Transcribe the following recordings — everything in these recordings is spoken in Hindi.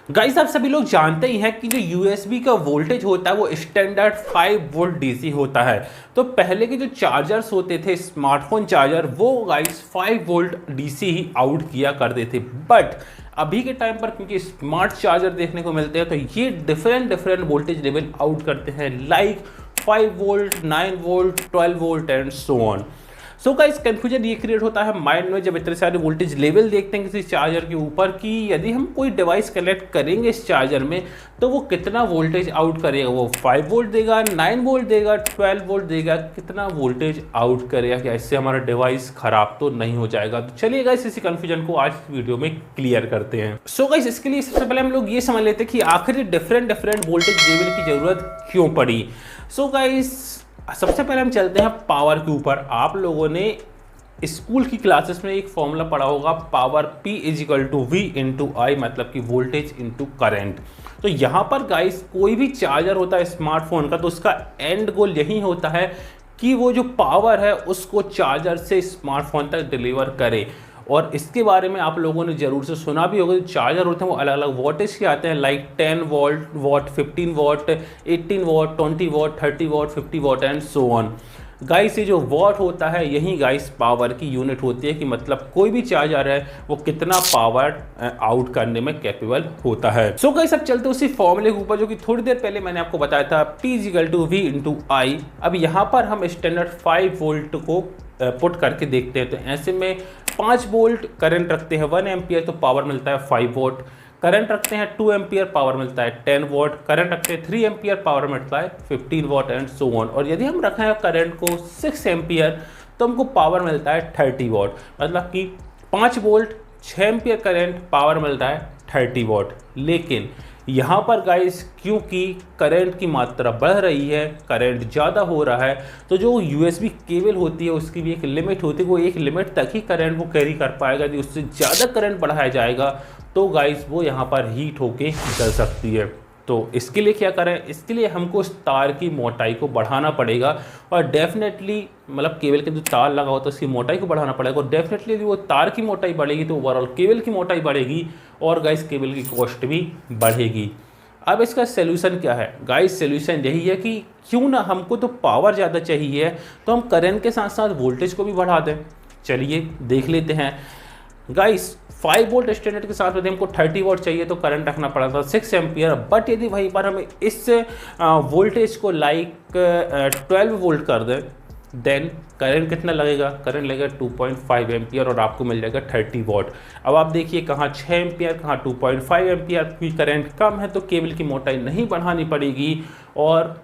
गाइस आप सभी लोग जानते ही हैं कि जो यूएसबी का वोल्टेज होता है वो स्टैंडर्ड 5 वोल्ट डीसी होता है। तो पहले के जो चार्जर्स होते थे स्मार्टफोन चार्जर वो गाइस 5 वोल्ट डीसी ही आउट किया करते थे। बट अभी के टाइम पर क्योंकि स्मार्ट चार्जर देखने को मिलते हैं तो ये डिफरेंट वोल्टेज लेवल आउट करते हैं, like 5 volt, 9 volt, 12 volt and so on. So guys confusion ये क्रिएट होता है माइंड में जब इतने सारे वोल्टेज लेवल देखते हैं किसी चार्जर के ऊपर कि यदि हम कोई डिवाइस कनेक्ट करेंगे इस चार्जर में तो वो कितना वोल्टेज आउट करेगा, वो 5 वोल्ट देगा, 9 वोल्ट देगा, 12 वोल्ट देगा, कितना वोल्टेज आउट करेगा, क्या इससे हमारा डिवाइस खराब तो नहीं हो जाएगा। तो चलिए गाइस इसी कंफ्यूजन को आज वीडियो में क्लियर करते हैं। सो गाइस इसके लिए सबसे पहले हम लोग ये समझ लेते हैं कि आखिर डिफरेंट वोल्टेज लेवल की जरूरत क्यों पड़ी। सो गाइस सबसे पहले हम चलते हैं पावर के ऊपर। आप लोगों ने स्कूल की क्लासेस में एक फॉर्मूला पढ़ा होगा, पावर P = V × I, मतलब कि वोल्टेज इंटू करंट। तो यहाँ पर गाइस कोई भी चार्जर होता है स्मार्टफोन का तो उसका एंड गोल यही होता है कि वो जो पावर है उसको चार्जर से स्मार्टफोन तक डिलीवर करे। और इसके बारे में आप लोगों ने ज़रूर से सुना भी होगा। जो चार्जर होते हैं वो अलग अलग वोल्टेज के आते हैं, like 10 what, 15 what, 18 what, 20 what, 30 what, 50 what and so on. Guys ये जो वॉट होता है यही गाइस पावर की यूनिट होती है कि मतलब कोई भी चार्जर है वो कितना पावर आउट करने में कैपेबल होता है। सो गाइस अब चलते उसी फॉर्मूले के ऊपर जो कि थोड़ी देर पहले मैंने आपको बताया था, P = V × I। अब यहाँ पर हम स्टैंडर्ड 5 वोल्ट को पुट करके देखते हैं। तो ऐसे में 5 वोल्ट करंट रखते हैं 1 एम्पियर तो पावर मिलता है 5 वोट, करंट रखते हैं 2 एम्पियर पावर मिलता है 10 वोट, करंट रखते हैं 3 एम्पियर पावर मिलता है 15 वोट एंड सो ऑन। और यदि हम रखें करंट को 6 एम्पियर तो हमको पावर मिलता है 30 वोट, मतलब कि 5 वोल्ट 6 एम्पियर करंट पावर मिलता है 30 वोट। लेकिन यहाँ पर गाइस क्योंकि करंट की मात्रा बढ़ रही है, करंट ज़्यादा हो रहा है, तो जो यूएसबी केबल होती है उसकी भी एक लिमिट होती है, वो एक लिमिट तक ही करंट वो कैरी कर पाएगा। यदि उससे ज़्यादा करंट बढ़ाया जाएगा तो गाइस वो यहाँ पर हीट होके जल सकती है। तो इसके लिए क्या करें, इसके लिए हमको उस तार की मोटाई को बढ़ाना पड़ेगा और डेफिनेटली मतलब केबल के जो तार लगा होता है उसकी मोटाई को बढ़ाना पड़ेगा। और डेफिनेटली यदि वो तार की मोटाई बढ़ेगी तो ओवरऑल केबल की मोटाई बढ़ेगी और गाइस केबल की कॉस्ट भी बढ़ेगी। अब इसका सोल्यूशन क्या है गाइस, सोल्यूशन यही है कि क्यों ना हमको तो पावर ज़्यादा चाहिए तो हम करंट के साथ साथ वोल्टेज को भी बढ़ा दें। चलिए देख लेते हैं गाइस। 5 वोल्ट स्टैंडर्ड के साथ यदि हमको 30 वोल्ट चाहिए तो करंट रखना पड़ा था 6 एम्पियर। बट यदि वहीं पर हमें इस वोल्टेज को लाइक 12 वोल्ट कर दें देन करंट कितना लगेगा, करंट लगेगा 2.5 एम्पियर और आपको मिल जाएगा 30 वोल्ट। अब आप देखिए कहाँ 6 एम्पियर कहाँ 2.5 एम्पियर, क्योंकि करंट कम है तो केबल की मोटाई नहीं बढ़ानी पड़ेगी और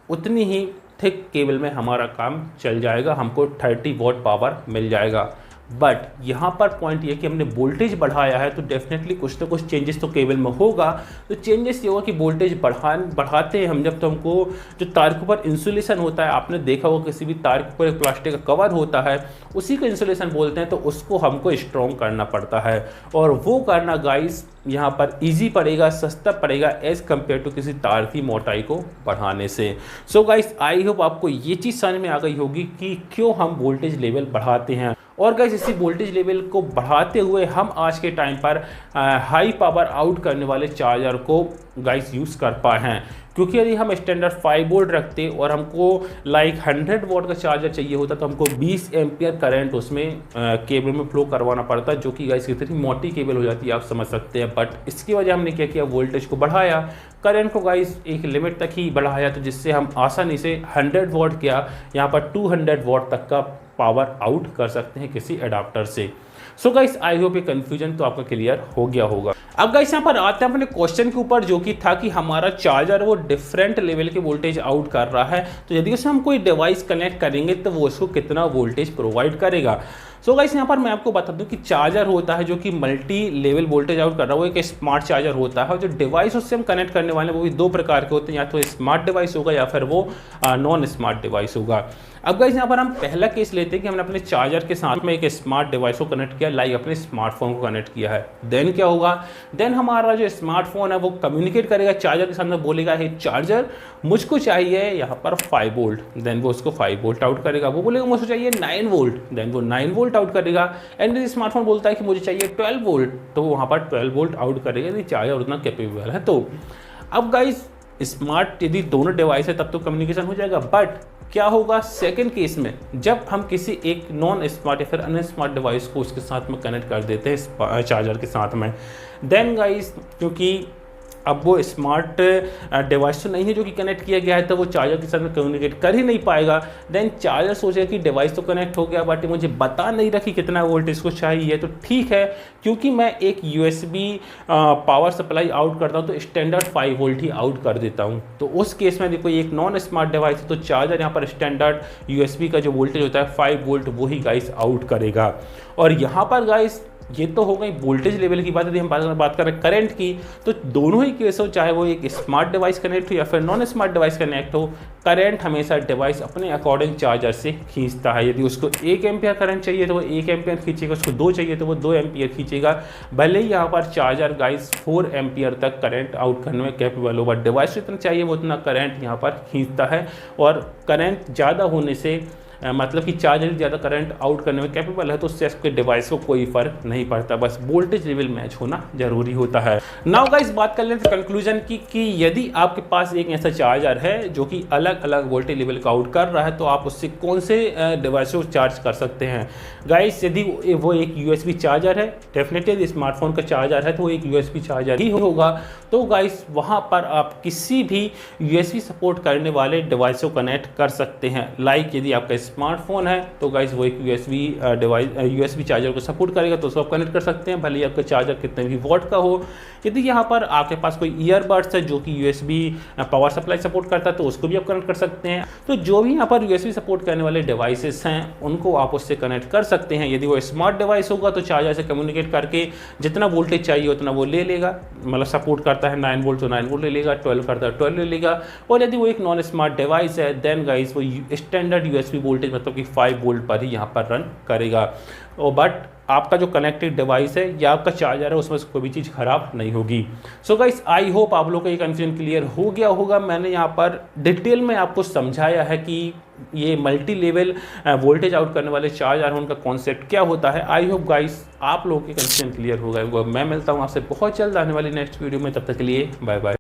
उतनी ही थिक केबल में हमारा काम चल जाएगा, हमको 30 वोल्ट पावर मिल जाएगा। बट यहाँ पर पॉइंट ये कि हमने वोल्टेज बढ़ाया है तो डेफिनेटली कुछ ना कुछ चेंजेस तो केबल में होगा। तो चेंजेस ये होगा कि वोल्टेज बढ़ाते हैं हम जब, तो हमको जो तार के ऊपर इंसुलेशन होता है, आपने देखा होगा किसी भी तार के ऊपर एक प्लास्टिक का कवर होता है उसी को इंसुलेशन बोलते हैं, तो उसको हमको स्ट्रॉन्ग करना पड़ता है और वो करना गाइस यहाँ पर इजी पड़ेगा, सस्ता पड़ेगा एज़ कम्पेयर टू किसी तार की मोटाई को बढ़ाने से। सो गाइस आई होप आपको ये चीज़ समझ में आ गई होगी कि क्यों हम वोल्टेज लेवल बढ़ाते हैं। और गाइस इसी वोल्टेज लेवल को बढ़ाते हुए हम आज के टाइम पर हाई पावर आउट करने वाले चार्जर को गाइस यूज़ कर पाए हैं। क्योंकि यदि हम स्टैंडर्ड 5 वोल्ट रखते और हमको लाइक 100 वोल्ट का चार्जर चाहिए होता तो हमको 20 एम्पियर करंट उसमें केबल में फ्लो करवाना पड़ता, जो कि गाइस कितनी मोटी केबल हो जाती है आप समझ सकते हैं। बट इसकी वजह हमने क्या किया, वोल्टेज को बढ़ाया, करंट को गाइस एक लिमिट तक ही बढ़ाया, तो जिससे हम आसानी से 100 वोल्ट क्या यहाँ पर 200 वोल्ट तक का पावर आउट कर सकते हैं किसी एडाप्टर से। सो गाइस आई होप ये कन्फ्यूजन तो आपका क्लियर हो गया होगा। अब गाइस यहाँ पर आते हैं अपने क्वेश्चन के ऊपर जो कि था कि हमारा चार्जर वो डिफरेंट लेवल के वोल्टेज आउट कर रहा है, तो यदि उसमें हम कोई डिवाइस कनेक्ट करेंगे तो वो उसको कितना वोल्टेज प्रोवाइड करेगा। सो गाइस यहाँ पर मैं आपको बता दूं कि चार्जर होता है जो कि मल्टी लेवल वोल्टेज आउट कर रहा है, वो एक स्मार्ट चार्जर होता है और जो डिवाइस उससे हम कनेक्ट करने वाले हैं वो भी 2 प्रकार के होते हैं, या तो स्मार्ट डिवाइस होगा या फिर वो नॉन स्मार्ट डिवाइस होगा। अब गाइस यहाँ पर हम पहला केस लेते हैं कि हमने अपने चार्जर के साथ में एक स्मार्ट डिवाइस को कनेक्ट किया, लाइक अपने स्मार्टफोन को कनेक्ट किया है। देन क्या होगा, देन हमारा जो स्मार्टफोन है वो कम्युनिकेट करेगा चार्जर के साथ में, बोलेगा हे चार्जर मुझको चाहिए यहाँ पर 5 वोल्ट, देन वो उसको 5 वोल्ट आउट करेगा। वो बोलेगा मुझको चाहिए 9 वोल्ट, देन वो 9 वोल्ट वोल्ट आउट करेगा। एंड यदि स्मार्टफोन बोलता है कि मुझे चाहिए 12 वोल्ट, तो वहाँ पर 12 वोल्ट आउट करेगा यदि चार्जर उतना कैपेबल है। तो अब गाइस स्मार्ट यदि दोनों डिवाइस है तब तो कम्युनिकेशन हो जाएगा, बट क्या होगा सेकंड केस में, जब हम किसी एक नॉन स्मार्ट या फिर अन स्मार्ट डिवाइस को उसके साथ में कनेक्ट कर देते हैं चार्जर के साथ में, देन गाइस क्योंकि अब वो स्मार्ट डिवाइस तो नहीं है जो कि कनेक्ट किया गया है, तो वो चार्जर के साथ में कम्युनिकेट कर ही नहीं पाएगा। देन चार्जर सोचेगा कि डिवाइस तो कनेक्ट हो गया बट मुझे बता नहीं रहा कि कितना वोल्ट इसको चाहिए, तो ठीक है क्योंकि मैं एक USB पावर सप्लाई आउट करता हूँ तो स्टैंडर्ड 5 वोल्ट ही आउट कर देता हूँ। तो उस केस में कोई एक नॉन स्मार्ट डिवाइस है तो चार्जर यहाँ पर स्टैंडर्ड USB का जो वोल्टेज होता है 5 वोल्ट वो ही गाइस आउट करेगा। और यहाँ पर गाइस ये तो हो गई वोल्टेज लेवल की बात। यदि हम बात करें करंट की, तो दोनों ही केस हो, चाहे वो एक स्मार्ट डिवाइस कनेक्ट हो या फिर नॉन स्मार्ट डिवाइस कनेक्ट हो, करंट हमेशा डिवाइस अपने अकॉर्डिंग चार्जर से खींचता है। यदि उसको 1 एम्पियर करंट चाहिए तो वो 1 एम्पियर खींचेगा, उसको 2 चाहिए तो वो 2 एम्पियर खींचेगा। भले ही यहाँ पर चार्जर गाइस 4 एम्पियर तक करंट आउट करने में कैपेबल हो, बट डिवाइस जितना चाहिए वो उतना करंट यहाँ पर खींचता है। और करंट ज़्यादा होने से मतलब कि चार्जर ज़्यादा करंट आउट करने में कैपेबल है तो उससे आपके डिवाइस को कोई फर्क नहीं पड़ता, बस वोल्टेज लेवल मैच होना जरूरी होता है। नाउ गाइस बात कर लेते हैं कंक्लूजन की कि यदि आपके पास एक ऐसा चार्जर है जो कि अलग अलग वोल्टेज लेवल का आउट कर रहा है तो आप उससे कौन से डिवाइस को चार्ज कर सकते हैं। गाइस यदि वो एक USB चार्जर है, डेफिनेटली यदि स्मार्टफोन का चार्जर है तो वो एक USB चार्जर ही होगा। तो गाइस वहाँ पर आप किसी भी USB सपोर्ट करने वाले डिवाइस को कनेक्ट कर सकते हैं। लाइक यदि आपका स्मार्टफोन है तो गाइस वो एक USB चार्जर को सपोर्ट करेगा तो उसको आप कनेक्ट कर सकते हैं, भले ही आपका चार्जर कितने भी वॉट का हो। यदि यहाँ पर आपके पास कोई ईयरबड्स है जो कि USB पावर सप्लाई सपोर्ट करता है तो उसको भी आप कनेक्ट कर सकते हैं। तो जो भी यहाँ पर USB सपोर्ट करने वाले डिवाइसेस हैं उनको आप उससे कनेक्ट कर सकते हैं। यदि वो स्मार्ट डिवाइस होगा तो चार्जर से कम्युनिकेट करके जितना वोल्टेज चाहिए उतना वो ले लेगा, मतलब सपोर्ट करता है 9 वोल्ट तो 9 वोल्ट ले लेगा, 12 करता है 12 ले लेगा। और यदि वो एक नॉन स्मार्ट डिवाइस है देन गाइस वो स्टैंडर्ड USB वोल्टेज मतलब कि 5 वोल्ट पर ही यहाँ पर रन करेगा। और बट आपका जो कनेक्टेड डिवाइस है या आपका चार्जर है उसमें से कोई भी चीज़ खराब नहीं होगी। सो गाइस आई होप आप लोगों को ये कन्फ्यूजन क्लियर हो गया होगा। मैंने यहाँ पर डिटेल में आपको समझाया है कि ये मल्टी लेवल वोल्टेज आउट करने वाले चार्जर हैं उनका कॉन्सेप्ट क्या होता है। आई होप गाइस आप लोगों के कन्फ्यूजन क्लियर हो गया। मैं मिलता हूँ आपसे बहुत जल्द आने वाली नेक्स्ट वीडियो में, तब तक के लिए बाय बाय।